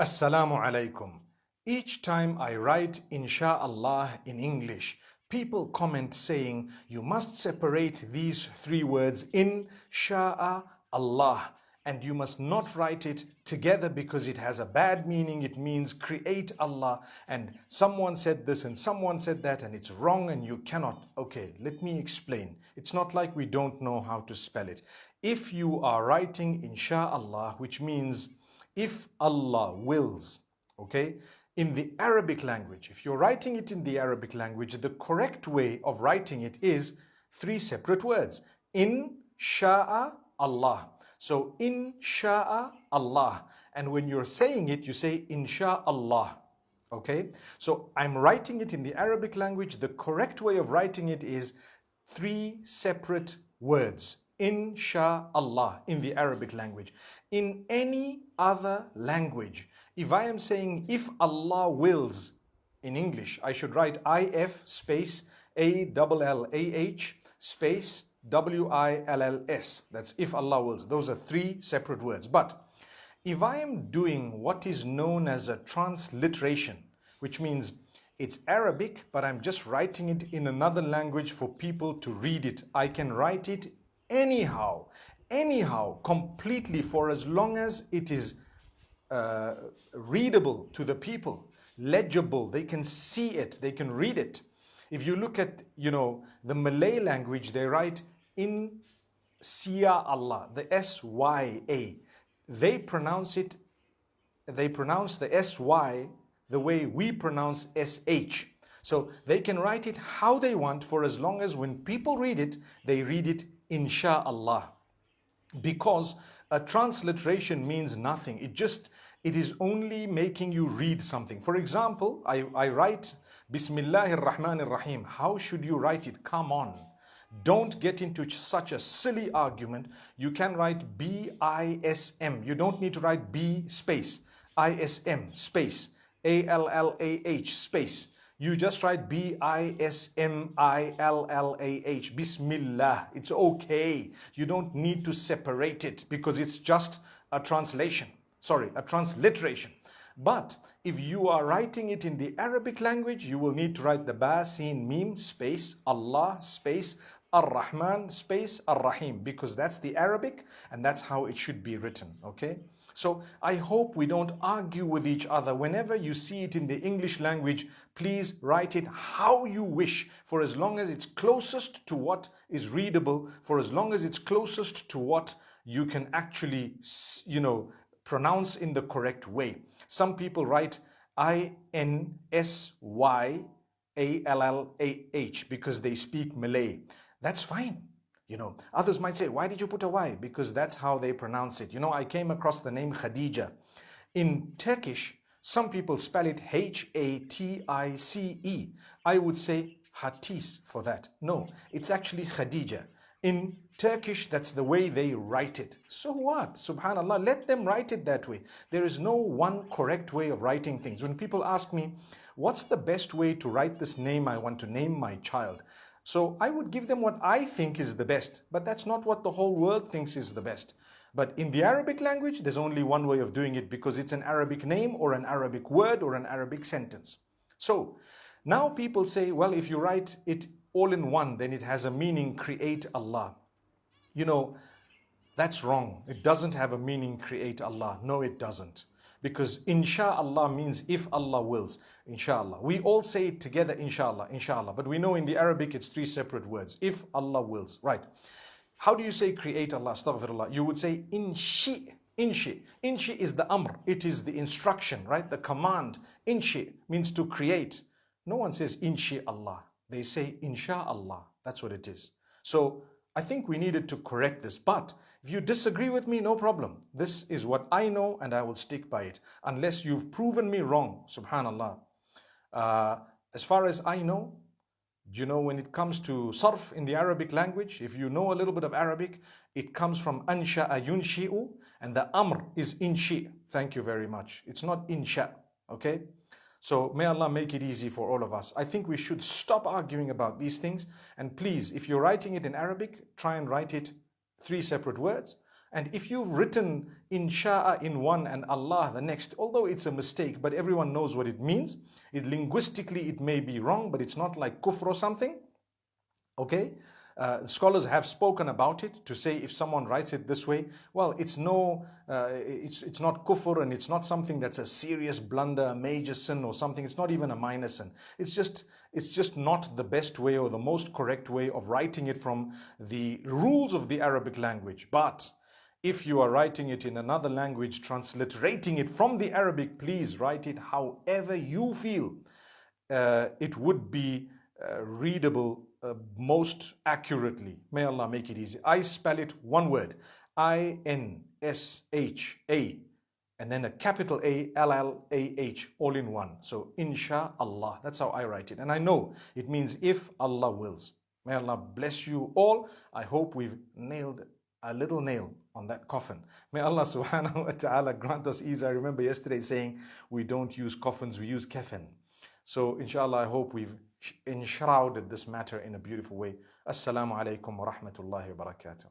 Assalamu alaikum. Each time I write InshaAllah in English, people comment saying you must separate these three words InshaAllah and you must not write it together because it has a bad meaning. It means create Allah, and someone said this and someone said that and it's wrong and you cannot. Okay, let me explain. It's not like we don't know how to spell it. If you are writing InshaAllah, which means if Allah wills, okay, in the Arabic language, if you're writing it in the Arabic language, the correct way of writing it is three separate words. InshaAllah. So InshaAllah. And when you're saying it, you say InshaAllah. Okay? So I'm writing it in the Arabic language. The correct way of writing it is three separate words. InshaAllah in the Arabic language. In any other language, if I am saying if Allah wills in English, I should write IF space ALLAH space WILLS. That's if Allah wills. Those are three separate words. But if I am doing what is known as a transliteration, which means it's Arabic, but I'm just writing it in another language for people to read it, I can write it anyhow, completely, for as long as it is readable to the people, legible, they can see it, they can read it. If you look at, the Malay language, they write InshaAllah, the S-Y-A. They pronounce the S-Y the way we pronounce S-H. So they can write it how they want, for as long as when people read it, they read it InshaAllah. Because a transliteration means nothing. It is only making you read something. For example, I write Bismillahir Rahmanir Rahim. How should you write it? Come on. Don't get into such a silly argument. You can write B-I-S-M. You don't need to write B space, I-S-M space, A-L-L-A-H space. You just write B-I-S-M-I-L-L-A-H, Bismillah. It's okay. You don't need to separate it because it's just a translation. Sorry, a transliteration. But if you are writing it in the Arabic language, you will need to write the Ba, Sin, Mim, space, Allah, space, Ar-Rahman, space, Ar-Rahim, because that's the Arabic and that's how it should be written, okay? So I hope we don't argue with each other. Whenever you see it in the English language, please write it how you wish, for as long as it's closest to what is readable, for as long as it's closest to what you can actually, pronounce in the correct way. Some people write INSYALLAH because they speak Malay. That's fine. Others might say, why did you put a Y? Because that's how they pronounce it. I came across the name Khadija. In Turkish, some people spell it H-A-T-I-C-E. I would say Hatis for that. No, it's actually Khadija. In Turkish, that's the way they write it. So what? Subhanallah, let them write it that way. There is no one correct way of writing things. When people ask me, what's the best way to write this name I want to name my child? So I would give them what I think is the best, but that's not what the whole world thinks is the best. But in the Arabic language, there's only one way of doing it because it's an Arabic name or an Arabic word or an Arabic sentence. So now people say, well, if you write it all in one, then it has a meaning, create Allah. That's wrong. It doesn't have a meaning, create Allah. No, it doesn't. Because InshaAllah means if Allah wills, InshaAllah. We all say it together, InshaAllah, InshaAllah. But we know in the Arabic it's three separate words. If Allah wills, right. How do you say create Allah? Astaghfirullah. You would say inshi. Inshi. Inshi is the amr. It is the instruction, right? The command. Inshi means to create. No one says InshaAllah. They say InshaAllah. That's what it is. So I think we needed to correct this. But if you disagree with me, no problem. This is what I know and I will stick by it. Unless you've proven me wrong, subhanallah. As far as I know, when it comes to sarf in the Arabic language, if you know a little bit of Arabic, it comes from ansha'a yunshi'u, and the amr is inshi. Thank you very much. It's not insha, okay? So may Allah make it easy for all of us. I think we should stop arguing about these things. And please, if you're writing it in Arabic, try and write it three separate words. And if you've written insha'a in one and Allah the next, although it's a mistake, but everyone knows what it means. Linguistically, it may be wrong, but it's not like kufr or something. Okay? Scholars have spoken about it to say if someone writes it this way, well, it's not kufr, and it's not something that's a serious blunder, a major sin or something. It's not even a minor sin. It's just not the best way or the most correct way of writing it from the rules of the Arabic language. But if you are writing it in another language, transliterating it from the Arabic, please write it however you feel it would be readable most accurately. May Allah make it easy. I spell it one word, InshaA, and then a capital A, LLAH, all in one. So InshaAllah, that's how I write it. And I know it means if Allah wills. May Allah bless you all. I hope we've nailed a little nail on that coffin. May Allah subhanahu wa ta'ala grant us ease. I remember yesterday saying we don't use coffins, we use kafan. So inshallah, I hope we've enshrouded this matter in a beautiful way. Assalamu alaikum wa rahmatullahi wa barakatuh.